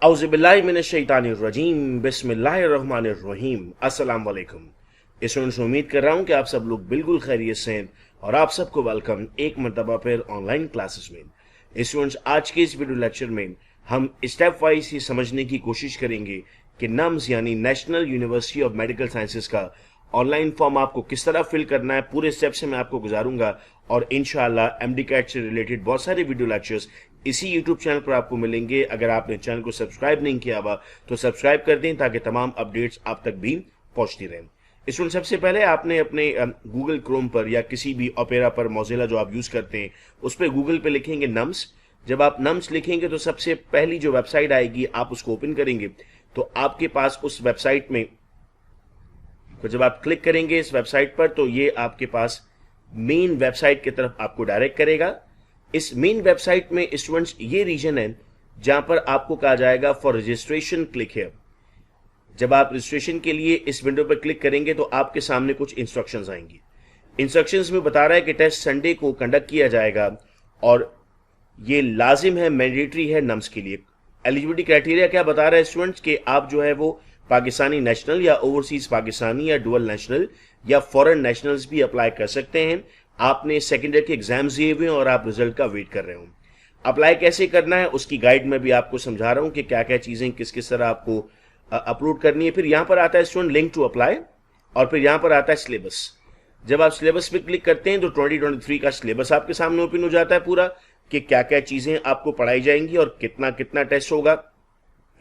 औज़ुबिल्लाहिमिनश्शैतानिर्रजीम बिस्मिल्लाहिर्रहमानिर्रहीम अस्सलाम वालेकुम। स्टूडेंट्स, उम्मीद कर रहा हूँ कि आप सब लोग बिल्कुल खैरियत से हैं और आप सबको वेलकम एक मरतबा फिर ऑनलाइन क्लासेस में। स्टूडेंट्स, आज के इस वीडियो लेक्चर में हम स्टेप वाइज ही समझने की कोशिश करेंगे कि नम्स यानी national university of medical sciences का ऑनलाइन फॉर्म आपको किस तरह फिल करना है। पूरे स्टेप से मैं आपको गुजारूंगा और इंशाल्लाह एमडी कैट से रिलेटेड बहुत सारे वीडियो लेक्चर्स इसी यूट्यूब चैनल पर आपको मिलेंगे। अगर आपने चैनल को सब्सक्राइब नहीं किया हुआ तो सब्सक्राइब कर दें ताकि तमाम अपडेट्स आप तक भी पहुंचती रहें। इसमें सबसे पहले आपने अपने गूगल क्रोम पर या किसी भी ओपेरा पर, मोजिला जो आप यूज करते हैं, उस पर गूगल पे लिखेंगे नम्स। जब आप नम्स लिखेंगे तो सबसे पहली जो वेबसाइट आएगी आप उसको ओपन करेंगे तो आपके पास उस वेबसाइट में, तो जब आप क्लिक करेंगे इस वेबसाइट पर तो ये आपके पास मेन वेबसाइट की तरफ आपको डायरेक्ट करेगा। इस मेन वेबसाइट में स्टूडेंट्स ये रीजन है जहां पर आपको कहा जाएगा फॉर रजिस्ट्रेशन क्लिक हियर। जब आप रजिस्ट्रेशन के लिए इस विंडो पर क्लिक करेंगे तो आपके सामने कुछ इंस्ट्रक्शंस आएंगी। इंस्ट्रक्शंस में बता रहा है कि टेस्ट संडे को कंडक्ट किया जाएगा और ये लाजिम है, मैंडेटरी है नम्स के लिए। एलिजिबिलिटी क्राइटेरिया क्या बता रहा है स्टूडेंट्स कि आप जो है वो पाकिस्तानी नेशनल या ओवरसीज पाकिस्तानी या डुअल नेशनल या फॉरेन नेशनल्स भी अप्लाई कर सकते हैं। आपने सेकेंड ईयर के एग्जाम्स दिए हुए हैं और आप रिजल्ट का वेट कर रहे हो। अप्लाई कैसे करना है उसकी गाइड में भी आपको समझा रहा हूं कि क्या क्या चीजें किस किस तरह आपको अपलोड करनी है। फिर यहां पर आता है स्टूडेंट लिंक टू अप्लाई और फिर यहां पर आता है सिलेबस। जब आप सिलेबस पे क्लिक करते हैं तो 2023 का सिलेबस आपके सामने ओपन हो जाता है पूरा, कि क्या क्या चीजें आपको पढ़ाई जाएंगी और कितना कितना टेस्ट होगा।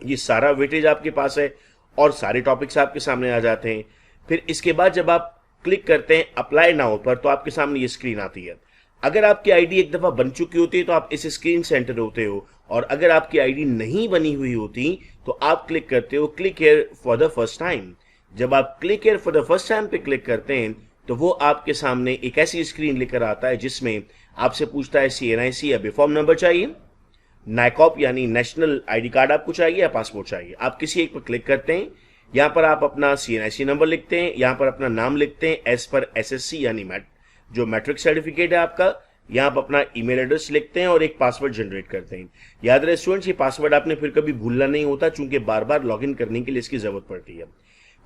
ये सारा वेटेज आपके पास है और सारे टॉपिक्स आपके सामने आ जाते हैं। फिर इसके बाद जब आप क्लिक करते हैं अप्लाई नाउ पर तो आपके सामने ये स्क्रीन आती है। अगर आपकी आईडी एक दफा बन चुकी होती है तो आप इस स्क्रीन से एंटर होते हो, और अगर आपकी आईडी नहीं बनी हुई होती तो आप क्लिक करते हो click here for the first time. जब आप click here for the first time पे क्लिक करते हैं तो वो आपके सामने एक ऐसी स्क्रीन लेकर आता है जिसमें आपसे पूछता है CNIC या बिफॉर्म नंबर चाहिए, नाइकॉप यानी नेशनल आईडी कार्ड आपको चाहिए या पासपोर्ट चाहिए। आप किसी एक पर क्लिक करते हैं, यहां पर आप अपना CNIC नंबर लिखते हैं, यहां पर अपना नाम लिखते हैं एज पर SSC यानी जो मैट्रिक सर्टिफिकेट है आपका, यहां पर अपना ईमेल एड्रेस लिखते हैं और एक पासवर्ड जनरेट करते हैं। याद रहे स्टूडेंट्स, ये पासवर्ड आपने फिर कभी भूलना नहीं होता चूंकि बार बार लॉगिन करने के लिए इसकी जरूरत पड़ती है।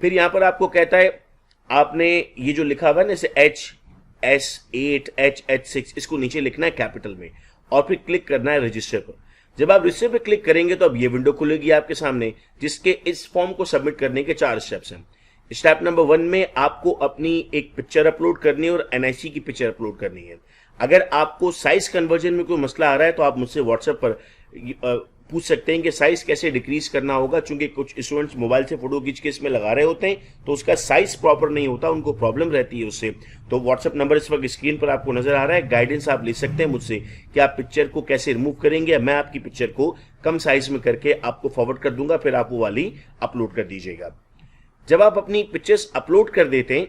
फिर यहां पर आपको कहता है आपने ये जो लिखा हुआ है ना, जैसे HS8 HH6, इसको नीचे लिखना है कैपिटल में और फिर क्लिक करना है रजिस्टर पर। जब आप रजिस्टर पे क्लिक करेंगे तो अब ये विंडो खुलेगी आपके सामने, जिसके इस फॉर्म को सबमिट करने के 4 स्टेप्स हैं। स्टेप नंबर 1 में आपको अपनी एक पिक्चर अपलोड करनी है और NIC की पिक्चर अपलोड करनी है। अगर आपको साइज कन्वर्जन में कोई मसला आ रहा है तो आप मुझसे व्हाट्सएप पर पूछ सकते हैं कि साइज कैसे डिक्रीज करना होगा, क्योंकि कुछ स्टूडेंट्स मोबाइल से फोटो खींच के इसमें लगा रहे होते हैं तो उसका साइज प्रॉपर नहीं होता, उनको प्रॉब्लम रहती है उससे। तो व्हाट्सएप नंबर इस वक्त स्क्रीन पर आपको नजर आ रहा है, गाइडेंस आप ले सकते हैं मुझसे कि आप पिक्चर को कैसे रिमूव करेंगे। मैं आपकी पिक्चर को कम साइज में करके आपको फॉरवर्ड कर दूंगा, फिर आप वो वाली अपलोड कर दीजिएगा। जब आप अपनी पिक्चर्स अपलोड कर देते हैं,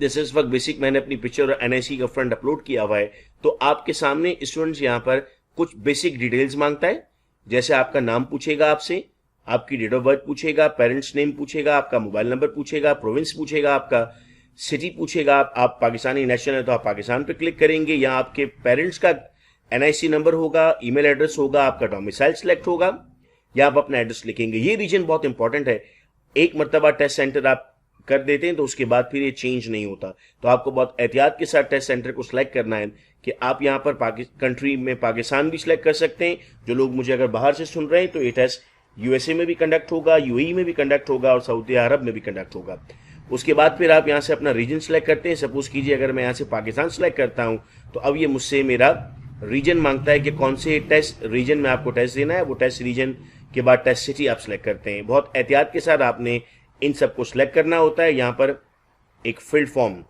जैसे इस वक्त बेसिक मैंने अपनी पिक्चर और NIC का फ्रंट अपलोड किया हुआ है, तो आपके सामने स्टूडेंट्स यहाँ पर कुछ बेसिक डिटेल्स मांगता है। जैसे आपका नाम पूछेगा, आपसे आपकी डेट ऑफ बर्थ पूछेगा, पेरेंट्स नेम पूछेगा, आपका मोबाइल नंबर पूछेगा, प्रोविंस पूछेगा, आपका सिटी पूछेगा। आप पाकिस्तानी नेशनल है तो आप पाकिस्तान पे क्लिक करेंगे, या आपके पेरेंट्स का NIC नंबर होगा, ईमेल एड्रेस होगा, आपका डोमिसाइल सिलेक्ट होगा, या आप अपना एड्रेस लिखेंगे। ये रीजन बहुत इंपॉर्टेंट है। एक मरतबा टेस्ट सेंटर आप कर देते हैं तो उसके बाद फिर ये चेंज नहीं होता, तो आपको बहुत एहतियात के साथ टेस्ट सेंटर को सिलेक्ट करना है कि आप यहाँ पर कंट्री में पाकिस्तान भी सिलेक्ट कर सकते हैं। जो लोग मुझे अगर बाहर से सुन रहे हैं तो ये टेस्ट USA में भी कंडक्ट होगा, UAE में भी कंडक्ट होगा और सऊदी अरब में भी कंडक्ट होगा। उसके बाद फिर आप यहाँ से अपना रीजन सेलेक्ट करते हैं। सपोज कीजिए अगर मैं यहाँ से पाकिस्तान सेलेक्ट करता हूँ तो अब ये मुझसे मेरा रीजन मांगता है कि कौन से टेस्ट रीजन में आपको टेस्ट देना है। वो टेस्ट रीजन के बाद टेस्ट सिटी आप सिलेक्ट करते हैं। बहुत एहतियात के साथ आपने इन सबको सिलेक्ट करना होता है। यहाँ पर एक फिल्ड फॉर्म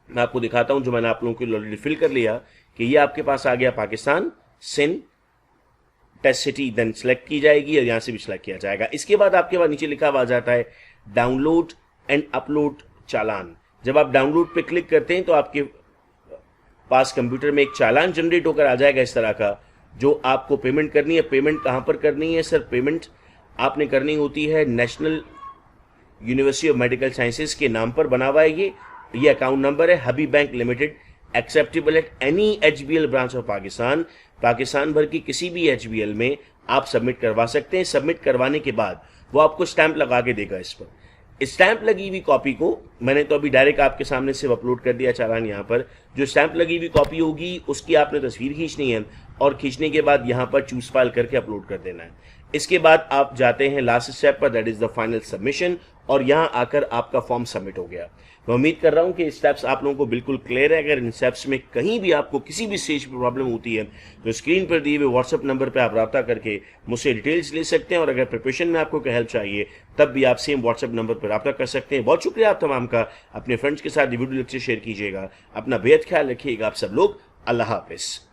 मैं आपको दिखाता हूं जो मैंने आप लोगों को ऑलरेडी फिल कर लिया, कि ये आपके पास आ गया Pakistan, Sindh, test city then select की जाएगी और यहां से भी सिलेक्ट किया जाएगा। इसके बाद आपके पास नीचे लिखा हुआ जाता है डाउनलोड एंड अपलोड चालान। जब आप डाउनलोड पे क्लिक करते हैं तो आपके पास कंप्यूटर में एक चालान जनरेट होकर आ जाएगा इस तरह का, जो आपको पेमेंट करनी है। पेमेंट कहां पर करनी है सर? पेमेंट आपने करनी होती है national university of medical sciences के नाम पर बना हुआ है। ये अकाउंट नंबर है Habib bank limited, acceptable at any HBL branch of Pakistan. Pakistan भर की किसी भी HBL में आप सबमिट करवा सकते हैं। सबमिट करवाने के बाद वो आपको स्टैंप लगा के देगा। इस पर स्टैंप लगी हुई कॉपी को मैंने तो अभी डायरेक्ट आपके सामने से अपलोड कर दिया चालान। यहाँ पर जो स्टैंप लगी हुई कॉपी होगी उसकी आपने तस्वीर खींचनी है और खींचने के बाद यहाँ पर चूज फाइल करके अपलोड कर देना है। इसके बाद आप जाते हैं लास्ट स्टेप पर, that is the final submission, और यहाँ आकर आपका फॉर्म सबमिट हो गया। मैं उम्मीद कर रहा हूँ कि स्टेप्स आप लोगों को बिल्कुल क्लियर है। अगर इन स्टेप्स में कहीं भी आपको किसी भी स्टेज पर प्रॉब्लम होती है तो स्क्रीन पर दिए हुए व्हाट्सएप नंबर पर आप रब्ता करके मुझसे डिटेल्स ले सकते हैं, और अगर प्रिपरेशन में आपको हेल्प चाहिए तब भी आप सेम व्हाट्सएप नंबर पर रब्ता कर सकते हैं। बहुत शुक्रिया आप तमाम का। अपने फ्रेंड्स के साथ वीडियो लेक्चर शेयर कीजिएगा। अपना बेहद ख्याल रखिएगा आप सब लोग। अल्लाह हाफिज।